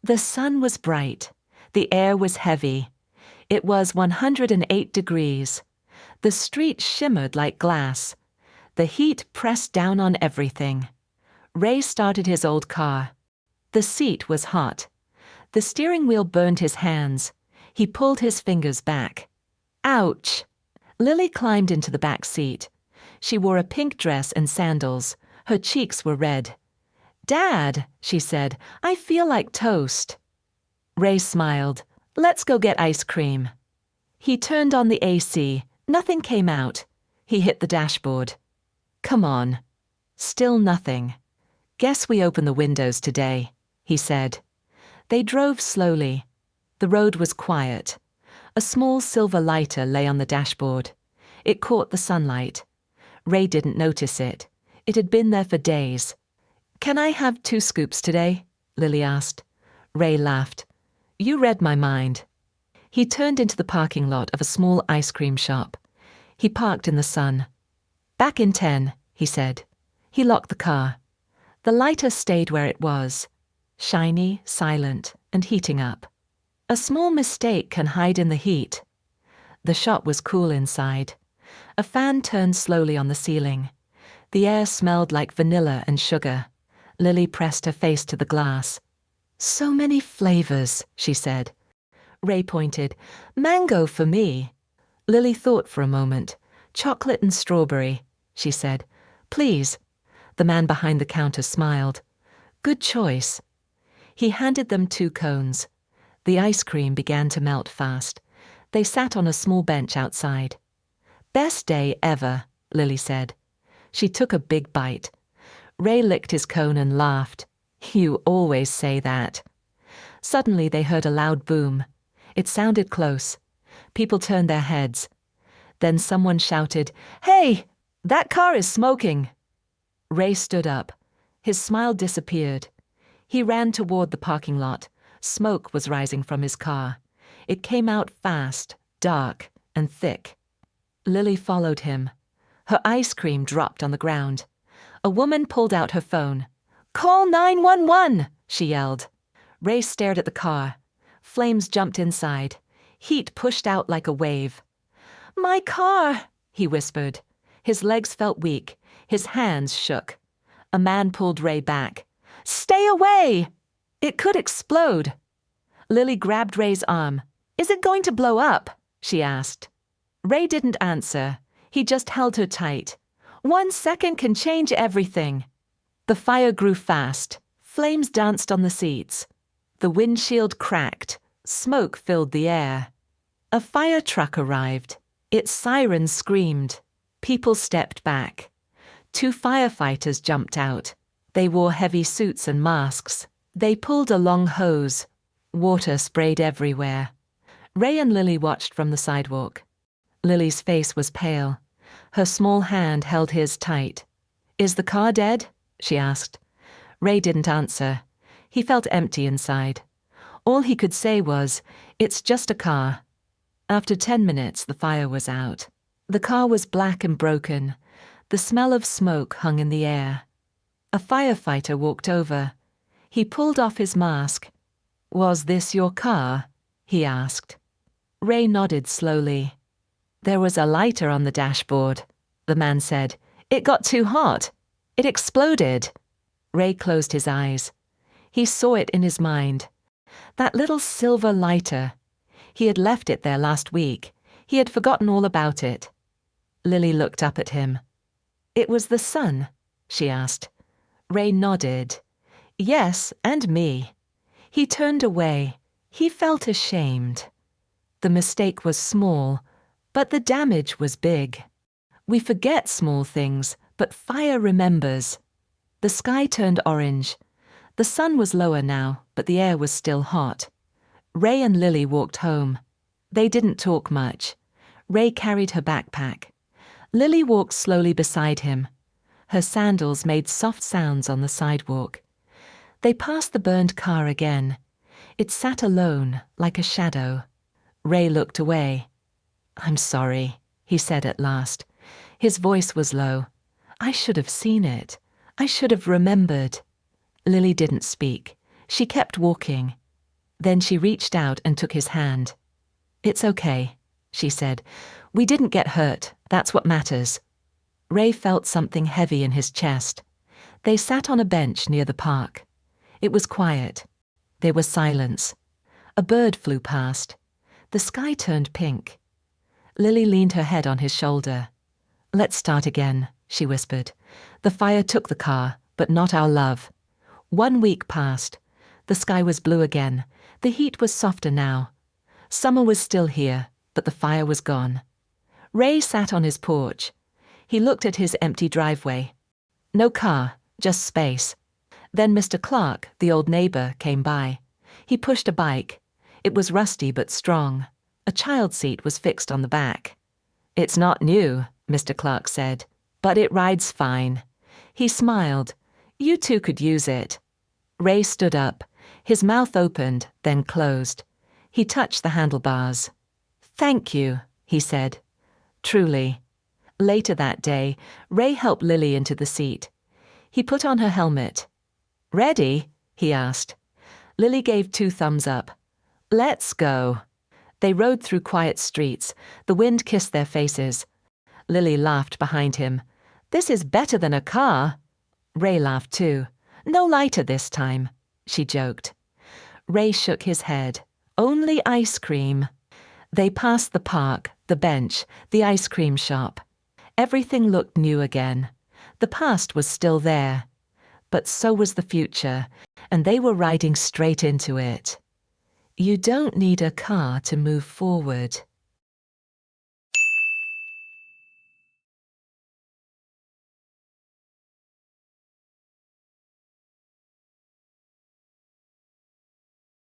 The sun was bright. The air was heavy. It was 108 degrees. The street shimmered like glass. The heat pressed down on everything. Ray started his old car. The seat was hot. The steering wheel burned his hands. He pulled his fingers back. Ouch! Lily climbed into the back seat. She wore a pink dress and sandals. Her cheeks were red. "Dad," she said, "I feel like toast." Ray smiled. "Let's go get ice cream." He turned on the AC. Nothing came out. He hit the dashboard. "Come on." Still nothing. "Guess we open the windows today," he said. They drove slowly. The road was quiet. A small silver lighter lay on the dashboard. It caught the sunlight. Ray didn't notice it. It had been there for days. "Can I have 2 scoops today?" Lily asked. Ray laughed. "You read my mind." He turned into the parking lot of a small ice cream shop. He parked in the sun. "Back in 10, he said. He locked the car. The lighter stayed where it was, shiny, silent, and heating up. A small mistake can hide in the heat. The shop was cool inside. A fan turned slowly on the ceiling. The air smelled like vanilla and sugar. Lily pressed her face to the glass. "So many flavors," she said. Ray pointed. "Mango for me." Lily thought for a moment. "Chocolate and strawberry," she said. "Please." The man behind the counter smiled. "Good choice." He handed them 2 cones. The ice cream began to melt fast. They sat on a small bench outside. "Best day ever," Lily said. She took a big bite. Ray licked his cone and laughed. "You always say that." Suddenly they heard a loud boom. It sounded close. People turned their heads. Then someone shouted, "Hey, that car is smoking." Ray stood up. His smile disappeared. He ran toward the parking lot. Smoke was rising from his car. It came out fast, dark, and thick. Lily followed him. Her ice cream dropped on the ground. A woman pulled out her phone. "Call 911!" she yelled. Ray stared at the car. Flames jumped inside. Heat pushed out like a wave. "My car!" he whispered. His legs felt weak. His hands shook. A man pulled Ray back. "Stay away! It could explode." Lily grabbed Ray's arm. "Is it going to blow up?" she asked. Ray didn't answer. He just held her tight. 1 second can change everything. The fire grew fast. Flames danced on the seats. The windshield cracked. Smoke filled the air. A fire truck arrived. Its siren screamed. People stepped back. 2 firefighters jumped out. They wore heavy suits and masks. They pulled a long hose. Water sprayed everywhere. Ray and Lily watched from the sidewalk. Lily's face was pale. Her small hand held his tight. "Is the car dead?" she asked. Ray didn't answer. He felt empty inside. All he could say was, "It's just a car." After 10 minutes, the fire was out. The car was black and broken. The smell of smoke hung in the air. A firefighter walked over. He pulled off his mask. "Was this your car?" he asked. Ray nodded slowly. "There was a lighter on the dashboard," the man said. "It got too hot. It exploded." Ray closed his eyes. He saw it in his mind. That little silver lighter. He had left it there last week. He had forgotten all about it. Lily looked up at him. "It was the sun?" she asked. Ray nodded. "Yes, and me." He turned away. He felt ashamed. The mistake was small, but the damage was big. We forget small things, but fire remembers. The sky turned orange. The sun was lower now, but the air was still hot. Ray and Lily walked home. They didn't talk much. Ray carried her backpack. Lily walked slowly beside him. Her sandals made soft sounds on the sidewalk. They passed the burned car again. It sat alone, like a shadow. Ray looked away. "I'm sorry," he said at last. His voice was low. "I should have seen it. I should have remembered." Lily didn't speak. She kept walking. Then she reached out and took his hand. "It's okay," she said. "We didn't get hurt, that's what matters." Ray felt something heavy in his chest. They sat on a bench near the park. It was quiet. There was silence. A bird flew past. The sky turned pink. Lily leaned her head on his shoulder. "Let's start again," she whispered. "The fire took the car, but not our love." 1 week passed. The sky was blue again. The heat was softer now. Summer was still here, but the fire was gone. Ray sat on his porch. He looked at his empty driveway. No car, just space. Then Mr. Clark, the old neighbor, came by. He pushed a bike. It was rusty but strong. A child's seat was fixed on the back. "It's not new," Mr. Clark said, "but it rides fine." He smiled. "You two could use it." Ray stood up. His mouth opened, then closed. He touched the handlebars. "Thank you," he said. "Truly." Later that day, Ray helped Lily into the seat. He put on her helmet. "Ready?" he asked. Lily gave 2 thumbs up. "Let's go." They rode through quiet streets. The wind kissed their faces. Lily laughed behind him. "This is better than a car." Ray laughed too. "No lighter this time," she joked. Ray shook his head. "Only ice cream." They passed the park, the bench, the ice cream shop. Everything looked new again. The past was still there. But so was the future, and they were riding straight into it. You don't need a car to move forward.